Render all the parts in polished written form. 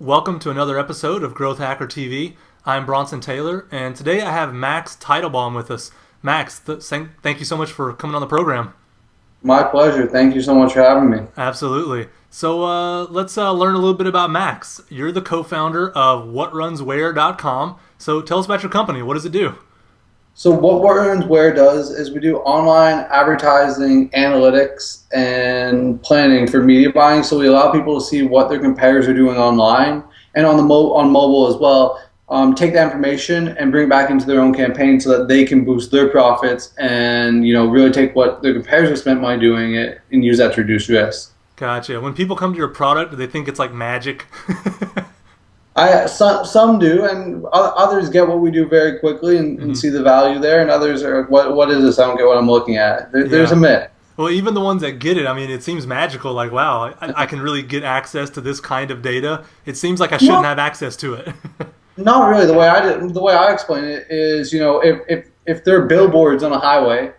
Welcome to another episode of Growth Hacker TV. I'm Bronson Taylor, and today I have Max Teitelbaum with us. Max, thank you so much for coming on the program. My pleasure. Thank you so much for having me. Absolutely. So let's learn a little bit about Max. You're the co-founder of WhatRunsWhere.com. So tell us about your company. What does it do? So what WhatRunsWhere does is we do online advertising, analytics, and planning for media buying. So we allow people to see what their competitors are doing online and on on mobile as well. Take that information and bring it back into their own campaign so that they can boost their profits and really take what their competitors have spent money doing it and use that to reduce risk. Gotcha. When people come to your product, do they think it's like magic? Some do, and others get what we do very quickly and see the value there, and others are, what is this? I don't get what I'm looking at. There's a myth. Well, even the ones that get it, I mean, it seems magical. Like, wow, I can really get access to this kind of data. It seems like I shouldn't have access to it. Not really. The way I explain it is, if there are billboards on a highway,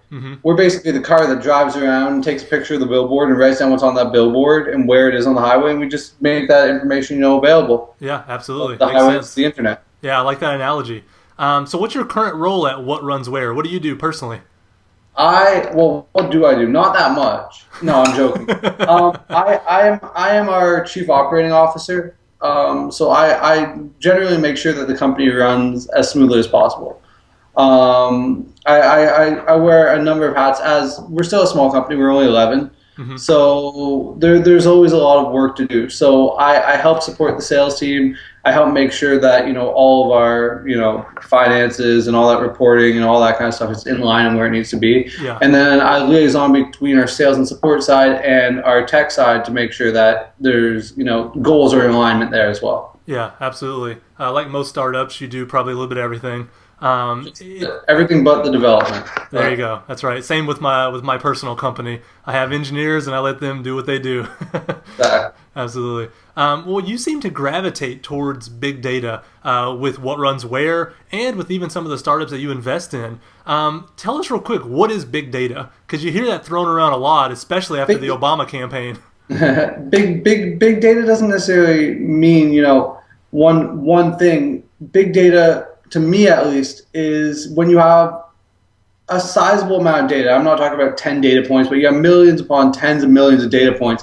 we're basically the car that drives around and takes a picture of the billboard and writes down what's on that billboard and where it is on the highway, and we just make that information, available. Yeah, absolutely. The highway is the internet. Yeah, I like that analogy. So what's your current role at WhatRunsWhere? What do you do personally? What do I do? Not that much. No, I'm joking. I am our chief operating officer. So I generally make sure that the company runs as smoothly as possible. I wear a number of hats, as we're still a small company. We're only 11. So there's always a lot of work to do. So I help support the sales team. I help make sure that all of our finances and all that reporting and all that kind of stuff is in line and where it needs to be. Yeah. And then I liaison between our sales and support side and our tech side to make sure that there's goals are in alignment there as well. Yeah, absolutely. Like most startups, you do probably a little bit of everything. Everything but the development. There you go. That's right. Same with my personal company. I have engineers and I let them do what they do. Exactly. Absolutely. Well, you seem to gravitate towards big data with WhatRunsWhere and with even some of the startups that you invest in. Tell us real quick, what is big data? Because you hear that thrown around a lot, especially after the Obama campaign. Big data doesn't necessarily mean one thing. Big data, to me at least, is when you have a sizable amount of data. I'm not talking about 10 data points, but you have millions upon tens of millions of data points.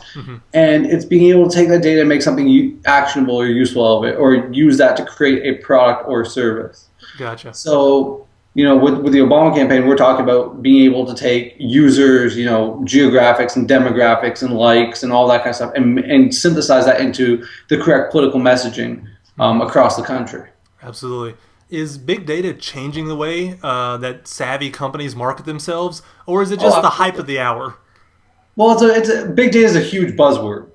And it's being able to take that data and make something actionable or useful of it, or use that to create a product or service. Gotcha. So, with the Obama campaign, we're talking about being able to take users, geographics and demographics and likes and all that kind of stuff and synthesize that into the correct political messaging across the country. Absolutely. Is big data changing the way that savvy companies market themselves, or is it just the hype of the hour? Well, big data is a huge buzzword,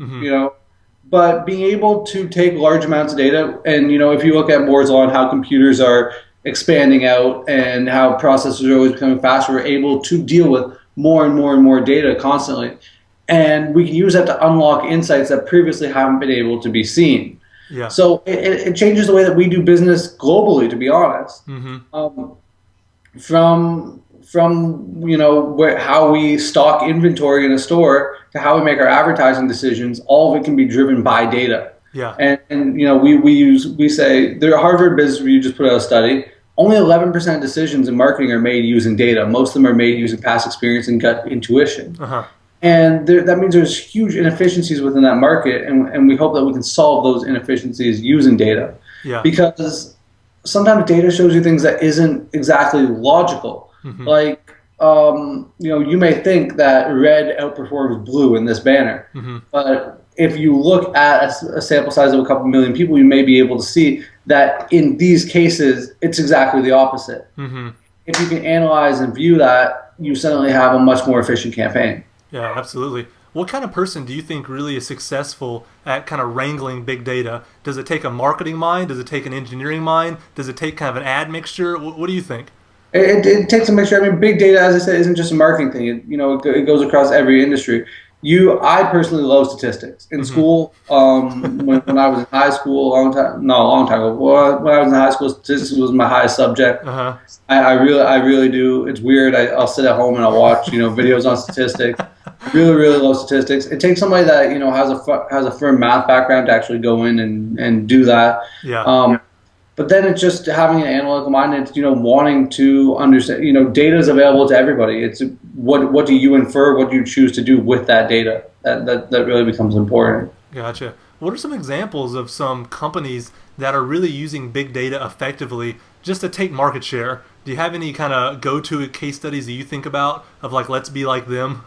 but being able to take large amounts of data, and if you look at Moore's law and how computers are expanding out and how processors are always becoming faster, we're able to deal with more and more and more data constantly, and we can use that to unlock insights that previously haven't been able to be seen. Yeah. So it changes the way that we do business globally, to be honest. From how we stock inventory in a store to how we make our advertising decisions, all of it can be driven by data. Yeah. And we say there are Harvard Business Review just put out a study. Only 11% of decisions in marketing are made using data. Most of them are made using past experience and gut intuition. And that means there's huge inefficiencies within that market, and we hope that we can solve those inefficiencies using data. Yeah. Because sometimes data shows you things that isn't exactly logical. Like, you may think that red outperforms blue in this banner, but if you look at a sample size of a couple million people, you may be able to see that in these cases, it's exactly the opposite. If you can analyze and view that, you suddenly have a much more efficient campaign. Yeah, absolutely. What kind of person do you think really is successful at kind of wrangling big data? Does it take a marketing mind? Does it take an engineering mind? Does it take kind of an ad mixture? What do you think? It takes a mixture. I mean, big data, as I said, isn't just a marketing thing. It goes across every industry. I personally love statistics. In school, when I was in high school, a long time ago, when I was in high school, statistics was my highest subject. I really do. It's weird. I'll sit at home and I'll watch, videos on statistics. really, really low statistics. It takes somebody that has a firm math background to actually go in and do that. Yeah. Um, but then it's just having an analytical mind. It's wanting to understand. Data is available to everybody. It's what do you infer? What do you choose to do with that data? That really becomes important. Gotcha. What are some examples of some companies that are really using big data effectively just to take market share? Do you have any kind of go-to case studies that you think about of like, let's be like them?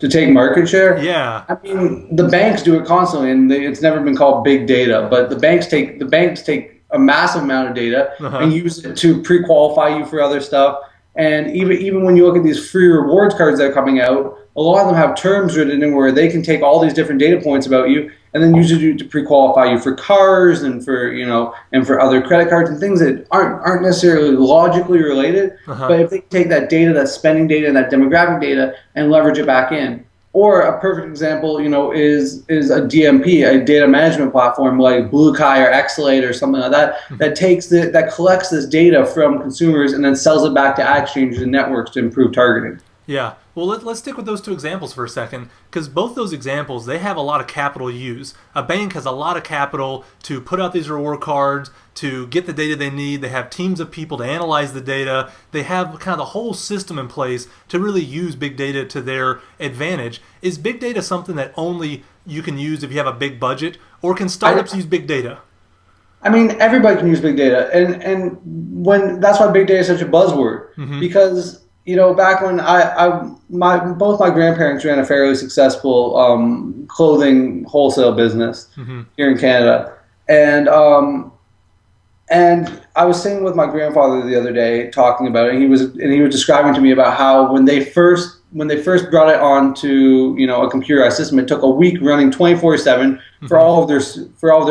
To take market share. Yeah. I mean, the banks do it constantly, and it's never been called big data. But the banks take a massive amount of data Uh-huh. and use it to pre-qualify you for other stuff. And even when you look at these free rewards cards that are coming out, a lot of them have terms written in where they can take all these different data points about you and then use it to pre-qualify you for cars and for other credit cards and things that aren't necessarily logically related. Uh-huh. But if they take that data, that spending data, and that demographic data, and leverage it back in. Or a perfect example, is a DMP, a data management platform like BlueKai or Xlate or something like that, that collects this data from consumers and then sells it back to ad exchanges and networks to improve targeting. Yeah. Well, let's stick with those two examples for a second, because both those examples, they have a lot of capital used. A bank has a lot of capital to put out these reward cards, to get the data they need. They have teams of people to analyze the data. They have kind of the whole system in place to really use big data to their advantage. Is big data something that only you can use if you have a big budget, or can I, startups use big data? I mean, everybody can use big data, and when that's why big data is such a buzzword Mm-hmm. because back when both my grandparents ran a fairly successful clothing wholesale business Mm-hmm. here in Canada, and I was sitting with my grandfather the other day talking about it, and he was describing to me about how when they first brought it onto a computerized system, it took a week running 24/7 for Mm-hmm. all of their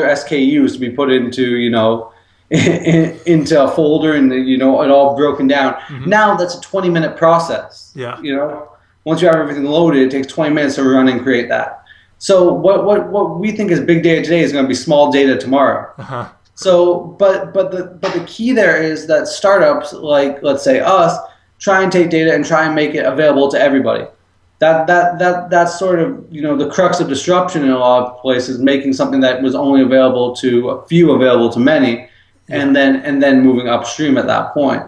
SKUs to be put into into a folder, and it all broken down. Mm-hmm. Now that's a 20-minute process. Yeah. Once you have everything loaded, it takes 20 minutes to run and create that. So what we think is big data today is going to be small data tomorrow. Uh-huh. So, but the key there is that startups like, let's say us, try and take data and try and make it available to everybody. That's sort of the crux of disruption in a lot of places, making something that was only available to a few available to many, Yeah. and then moving upstream at that point.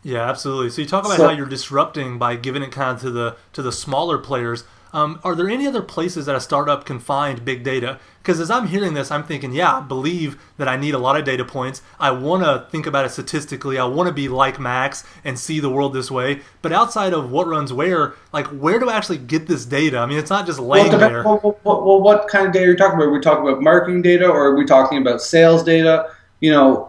Yeah, absolutely. So you talk about how So you're disrupting by giving it kind of to the smaller players. Are there any other places that a startup can find big data? Because as I'm hearing this, I'm thinking, yeah, I believe that I need a lot of data points. I want to think about it statistically. I want to be like Max and see the world this way. But outside of what runs where, like, where do I actually get this data? I mean, it's not just well, it laying depends, there. what kind of data are you talking about? Are we talking about marketing data, or are we talking about sales data?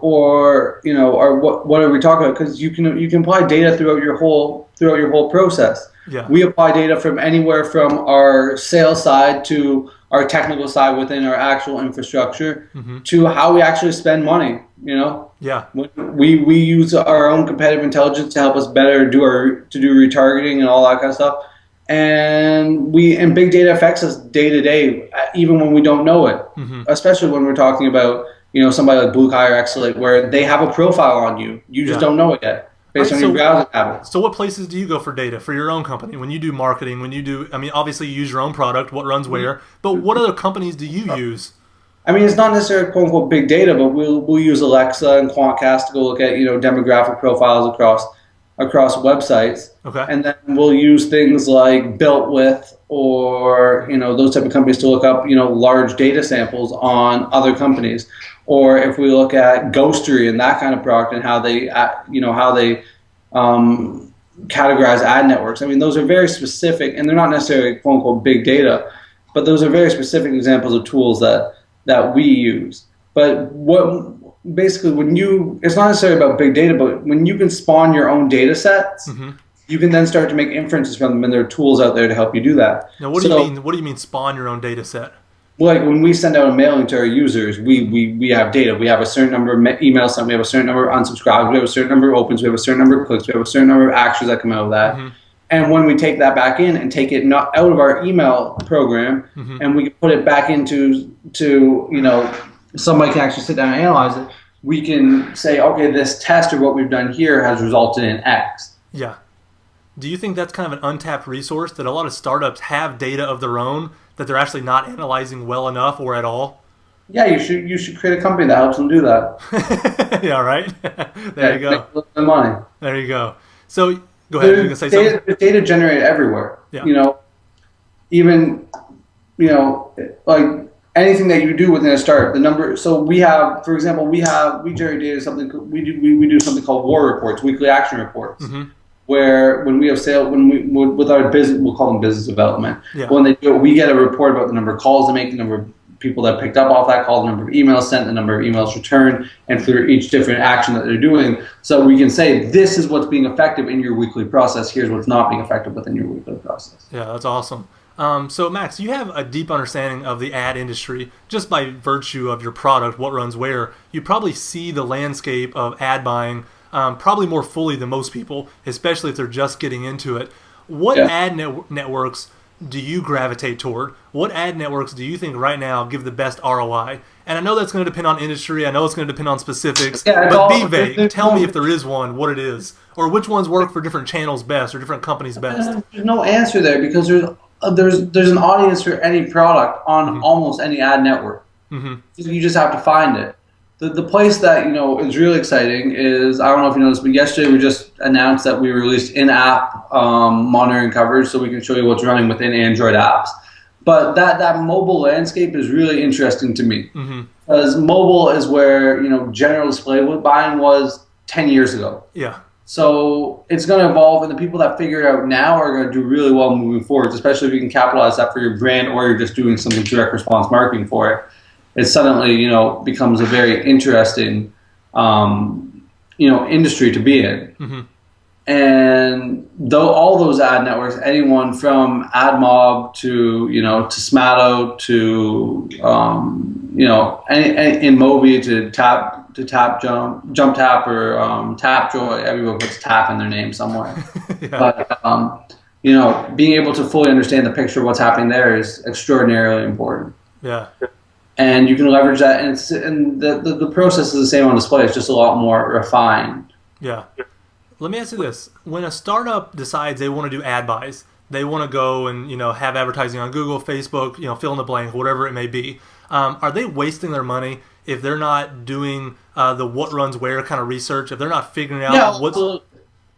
Or what are we talking about? Because you can apply data throughout your whole process. Yeah. We apply data from anywhere from our sales side to our technical side within our actual infrastructure Mm-hmm. to how we actually spend money. Yeah. We use our own competitive intelligence to help us better do retargeting and all that kind of stuff. And big data affects us day to day, even when we don't know it. Mm-hmm. Especially when we're talking about somebody like BlueKai or Xlate, where they have a profile on you. You just Yeah. don't know it yet, All based right. on your browsing habits. So what places do you go for data for your own company when you do marketing? When you do, I mean, obviously you use your own product, what runs where, but what other companies do you use? I mean, it's not necessarily quote unquote big data, but we'll use Alexa and Quantcast to go look at demographic profiles across websites, Okay. and then we'll use things like Built With or those type of companies to look up large data samples on other companies, or if we look at Ghostery and that kind of product and how they categorize ad networks. I mean, those are very specific, and they're not necessarily quote unquote big data, but those are very specific examples of tools that we use. But basically it's not necessarily about big data, but when you can spawn your own data sets, Mm-hmm. you can then start to make inferences from them, and there are tools out there to help you do that. Now, what do you mean? What do you mean spawn your own data set? Like when we send out a mailing to our users, we have data. We have a certain number of emails sent. We have a certain number of unsubscribes. We have a certain number of opens. We have a certain number of clicks. We have a certain number of actions that come out of that. Mm-hmm. And when we take that back in and take it not out of our email program, Mm-hmm. and we can put it back into somebody can actually sit down and analyze it. We can say, okay, this test or what we've done here has resulted in X. Yeah. Do you think that's kind of an untapped resource that a lot of startups have data of their own that they're actually not analyzing well enough or at all? Yeah, you should create a company that helps them do that. Yeah, right. There you Yeah, make go. a little bit of money. There you go. So go ahead. You can say something. There's data generated everywhere. Yeah. Even like anything that you do within a startup, the number. So we have, for example, we generate data. We do something called war reports, weekly action reports. Mm-hmm. Where when we have sale, with our business, we'll call them business development. Yeah. When they do it, we get a report about the number of calls they make, the number of people that picked up off that call, the number of emails sent, the number of emails returned, and for each different action that they're doing. So we can say, this is what's being effective in your weekly process. Here's what's not being effective within your weekly process. Yeah, that's awesome. So Max, you have a deep understanding of the ad industry just by virtue of your product, What Runs Where. You probably see the landscape of ad buying probably more fully than most people, especially if they're just getting into it. What ad networks do you gravitate toward? What ad networks do you think right now give the best ROI? And I know that's going to depend on industry. I know it's going to depend on specifics. But be vague. Tell me if there is one, what it is, or which ones work for different channels best or different companies best. There's no answer there because there's an audience for any product on almost any ad network. Mm-hmm. You just have to find it. The place that is really exciting is, I don't know if you noticed, but yesterday we just announced that we released in-app monitoring coverage, so we can show you what's running within Android apps. But that mobile landscape is really interesting to me, because mobile is where general display buying was 10 years ago. Yeah. So it's going to evolve, and the people that figure it out now are going to do really well moving forward, especially if you can capitalize that for your brand, or you're just doing something direct response marketing for it. It suddenly, becomes a very interesting, industry to be in. Mm-hmm. And though all those ad networks, anyone from AdMob to, to Smatto to, in Mobi to Tap Jump Tap or Tapjoy, everyone puts Tap in their name somewhere. Yeah. But, being able to fully understand the picture of what's happening there is extraordinarily important. Yeah. And you can leverage that, and the process is the same on display. It's just a lot more refined. Yeah. Let me ask you this: when a startup decides they want to do ad buys, they want to go and have advertising on Google, Facebook, fill in the blank, whatever it may be. Are they wasting their money if they're not doing the what runs where kind of research? If they're not figuring out what's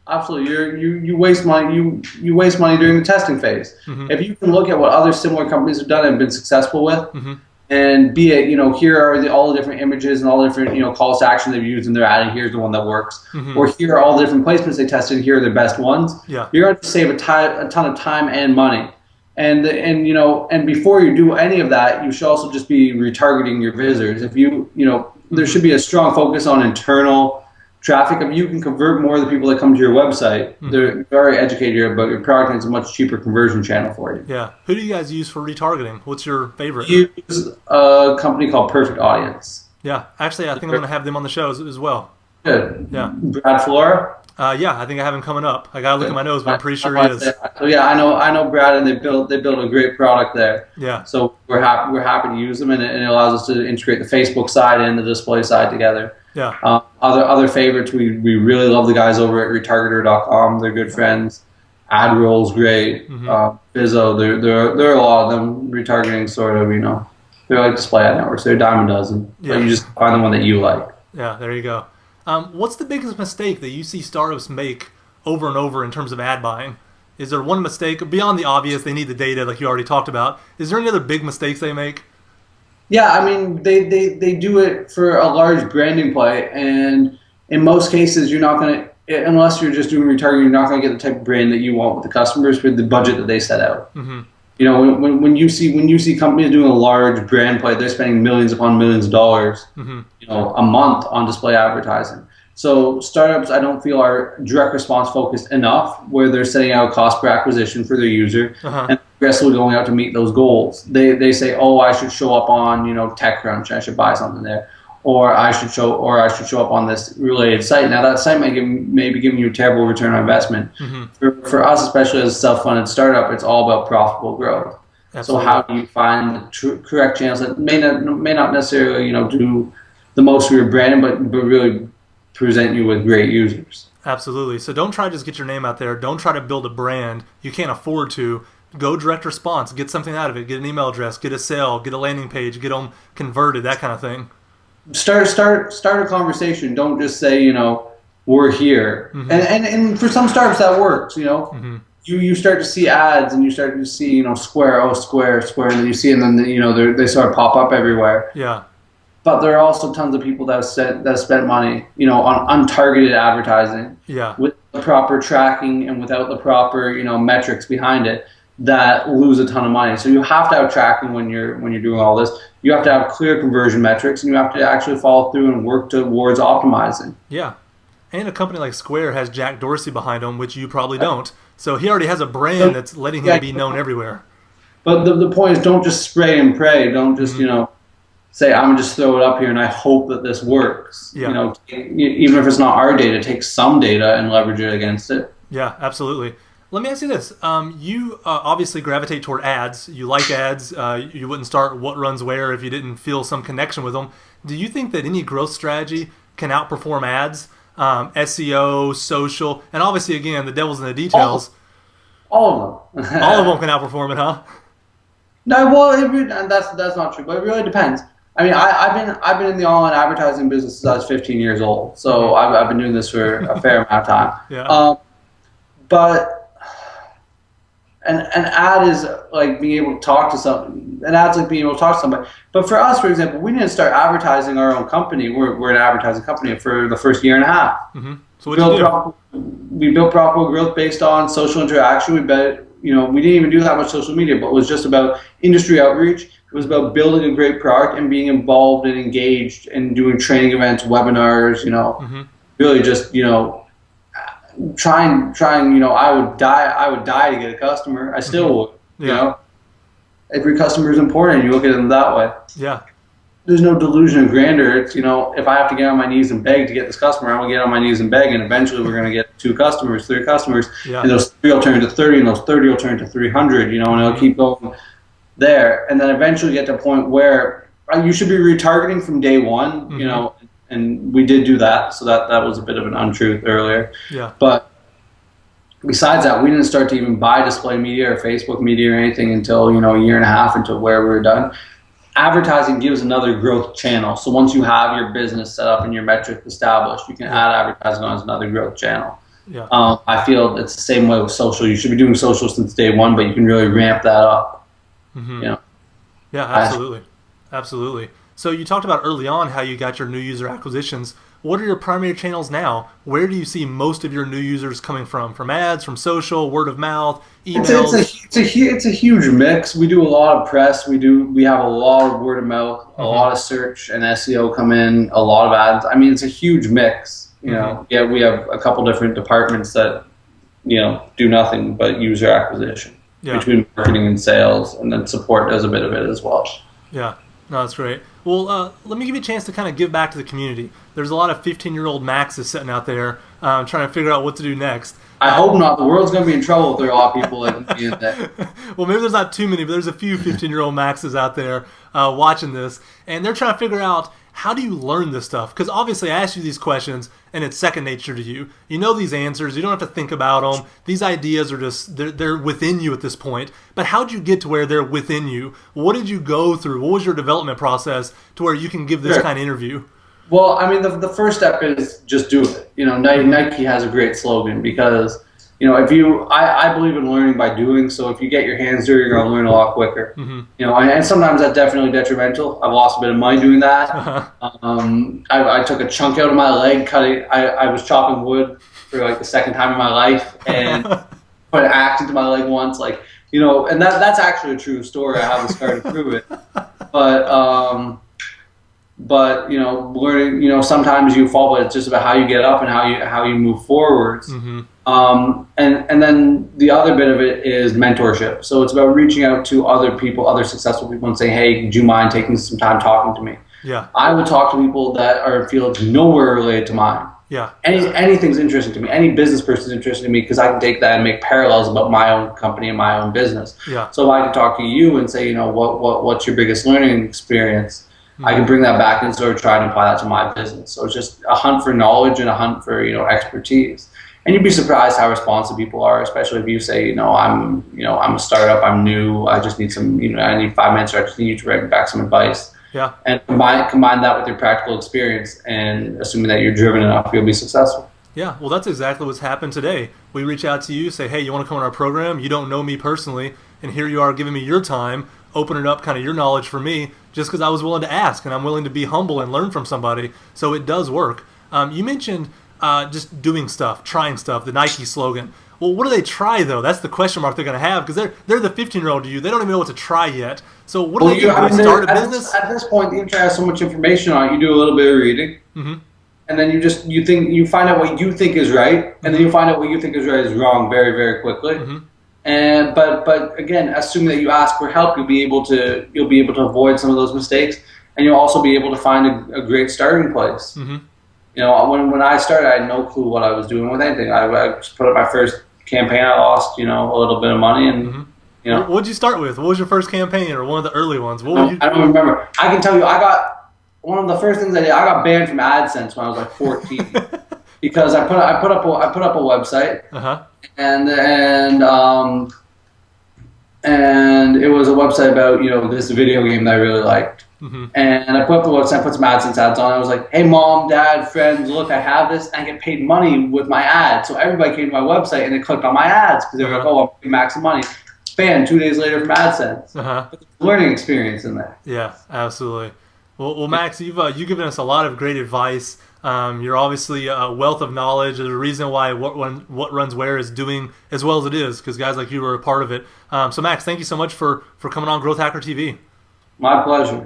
Absolutely. You waste money. You waste money during the testing phase. Mm-hmm. If you can look at what other similar companies have done and been successful with. Mm-hmm. And be it, here are all the different images and all the different, calls to action they've used in their ad, and here's the one that works. Mm-hmm. Or here are all the different placements they tested, here are the best ones. Yeah. You're going to save a ton of time and money. And before you do any of that, you should also just be retargeting your visitors. If there should be a strong focus on internal traffic. If you can convert more of the people that come to your website, they're very educated here, but your product is a much cheaper conversion channel for you. Yeah. Who do you guys use for retargeting? What's your favorite? We use a company called Perfect Audience. Yeah. Actually, I think I'm going to have them on the show as well. Good. Yeah. Brad Flora? Yeah, I think I have him coming up. I got to look at my nose, but I'm pretty sure he is. So yeah, I know Brad, and they built a great product there. Yeah. So we're happy to use them, and it allows us to integrate the Facebook side and the display side together. Yeah. Other favorites, we really love the guys over at retargeter.com. They're good friends. AdRoll's great. Mm-hmm. Bizzo, there are a lot of them. Retargeting sort of, they're like display ad networks. They're a dime a dozen. Yeah. But you just find the one that you like. Yeah, there you go. What's the biggest mistake that you see startups make over and over in terms of ad buying? Is there one mistake beyond the obvious? They need the data, like you already talked about. Is there any other big mistakes they make? Yeah, I mean, they do it for a large branding play, and in most cases, you're not going to, unless you're just doing retargeting, you're not going to get the type of brand that you want with the customers for the budget that they set out. Mm-hmm. When you see companies doing a large brand play, they're spending millions upon millions of dollars, a month on display advertising. So startups, I don't feel, are direct response focused enough, where they're setting out cost per acquisition for their user and aggressively going out to meet those goals. They say, oh, I should show up on TechCrunch, I should buy something there, or I should show up on this related site. Now that site may be giving you a terrible return on investment. Mm-hmm. For us, especially as a self-funded startup, it's all about profitable growth. Absolutely. So how do you find the correct channels that may not necessarily do the most for your brand, but really present you with great users? Absolutely. So don't try to just get your name out there. Don't try to build a brand. You can't afford to. Go direct response. Get something out of it. Get an email address. Get a sale. Get a landing page. Get them converted. That kind of thing. Start a conversation. Don't just say, we're here. Mm-hmm. And for some startups that works. Mm-hmm. You start to see ads and you start to see Square, Square, and then you see, and then they sort of pop up everywhere. Yeah. But there are also tons of people that have spent money, on untargeted advertising. Yeah. With the proper tracking and without the proper, metrics behind it, that lose a ton of money. So you have to have tracking when you're doing all this. You have to have clear conversion metrics, and you have to actually follow through and work towards optimizing. Yeah. And a company like Square has Jack Dorsey behind them, which you probably don't. So he already has a brand that's letting him be known everywhere. But the point is, don't just spray and pray. Don't just, say, I'm going to just throw it up here and I hope that this works. Yeah. Even if it's not our data, take some data and leverage it against it. Yeah, absolutely. Let me ask you this. You obviously gravitate toward ads. You like ads. You wouldn't start WhatRunsWhere if you didn't feel some connection with them. Do you think that any growth strategy can outperform ads? SEO, social, and obviously, again, the devil's in the details. All of them. All of them can outperform it, huh? No, well, and that's not true, but it really depends. I mean, I've been in the online advertising business since I was 15 years old, so I've been doing this for a fair amount of time. Yeah. But an ad is like being able to talk to somebody. An ad's like being able to talk to somebody. But for us, for example, we didn't start advertising our own company. We're an advertising company for the first year and a half. Mm-hmm. So what did you do? We built profitable growth based on social interaction. We didn't even do that much social media, but it was just about industry outreach. It was about building a great product and being involved and engaged and doing training events, webinars, really just, trying, I would die to get a customer. I still would, Every customer is important. You look at them that way. Yeah. There's no delusion of grandeur. It's, if I have to get on my knees and beg to get this customer, I'm going to get on my knees and beg, and eventually we're going to get 2 customers, 3 customers, and those 3 will turn to 30, and those 30 will turn to 300, and it'll keep going there. And then eventually get to a point where you should be retargeting from day one, and we did do that, so that was a bit of an untruth earlier. Yeah. But besides that, we didn't start to even buy display media or Facebook media or anything until, a year and a half into where we were done. Advertising gives another growth channel. So once you have your business set up and your metric established, you can add advertising on as another growth channel. Yeah. I feel it's the same way with social. You should be doing social since day one, but you can really ramp that up. Mm-hmm. Yeah, absolutely. Absolutely. So you talked about early on how you got your new user acquisitions. What are your primary channels now? Where do you see most of your new users coming from? From ads, from social, word of mouth, emails? It's a huge mix. We do a lot of press. We have a lot of word of mouth, a lot of search and SEO come in, a lot of ads. I mean, it's a huge mix. Yeah, we have a couple different departments that do nothing but user acquisition between marketing and sales, and then support does a bit of it as well. Yeah. No, that's great. Well, let me give you a chance to kind of give back to the community. There's a lot of 15-year-old Maxes sitting out there trying to figure out what to do next. I hope not. The world's going to be in trouble if there are a lot of people like me in there. Well, maybe there's not too many, but there's a few 15-year-old Maxes out there watching this, and they're trying to figure out, how do you learn this stuff? Because obviously I asked you these questions, and it's second nature to you. You know these answers. You don't have to think about them. These ideas are just, they're within you at this point. But how'd you get to where they're within you? What did you go through? What was your development process to where you can give this kind of interview? Well, I mean, the first step is just do it. Nike has a great slogan because, I believe in learning by doing. So if you get your hands dirty, you're going to learn a lot quicker. Mm-hmm. And sometimes that's definitely detrimental. I've lost a bit of money doing that. I took a chunk out of my leg, cutting. I was chopping wood for like the second time in my life, and put an axe into my leg once. And that's actually a true story. I have a scar to prove it. But learning, sometimes you fall, but it's just about how you get up and how you move forwards. Mm-hmm. And then the other bit of it is mentorship. So it's about reaching out to other people, other successful people, and saying, hey, do you mind taking some time talking to me? Yeah. I would talk to people that are in fields nowhere related to mine. Yeah. Anything's interesting to me. Any business person is interesting to me because I can take that and make parallels about my own company and my own business. Yeah. So I can talk to you and say, what's your biggest learning experience? I can bring that back and sort of try and apply that to my business. So it's just a hunt for knowledge and a hunt for, expertise. And you'd be surprised how responsive people are, especially if you say, I'm a startup, I'm new, I just need some, I need 5 minutes, or I just need you to write back some advice. Yeah. And combine that with your practical experience, and assuming that you're driven enough, you'll be successful. Yeah, well, that's exactly what's happened today. We reach out to you, say, hey, you want to come on our program? You don't know me personally, and here you are giving me your time, opening up kind of your knowledge for me, just because I was willing to ask, and I'm willing to be humble and learn from somebody. So it does work. You mentioned just doing stuff, trying stuff, the Nike slogan. Well, what do they try, though? That's the question mark they're going to have, because they're the 15-year-old you. They don't even know what to try yet. So what do they do? Do they start a business? At this point, the internet has so much information on it. You do a little bit of reading, and then you find out what you think is right, and then you find out what you think is right is wrong very, very quickly. And but again, assuming that you ask for help, you'll be able to avoid some of those mistakes, and you'll also be able to find a great starting place. When I started, I had no clue what I was doing with anything. I just put up my first campaign. I lost, a little bit of money, and What'd you start with? What was your first campaign, or one of the early ones? I don't remember. I can tell you, I got one of the first things I did. I got banned from AdSense when I was like 14 because I put up a website, and it was a website about this video game that I really liked. And I put up the website, put some AdSense ads on. I was like, hey, mom, dad, friends, look, I have this, and I get paid money with my ads. So everybody came to my website and they clicked on my ads because they were like, oh, I'm making max money. Banned 2 days later from AdSense. But there's a learning experience in there. Yeah, absolutely. Well, Max, you've given us a lot of great advice. You're obviously a wealth of knowledge. There's a reason why WhatRunsWhere is doing as well as it is, because guys like you are a part of it. So, Max, thank you so much for coming on Growth Hacker TV. My pleasure.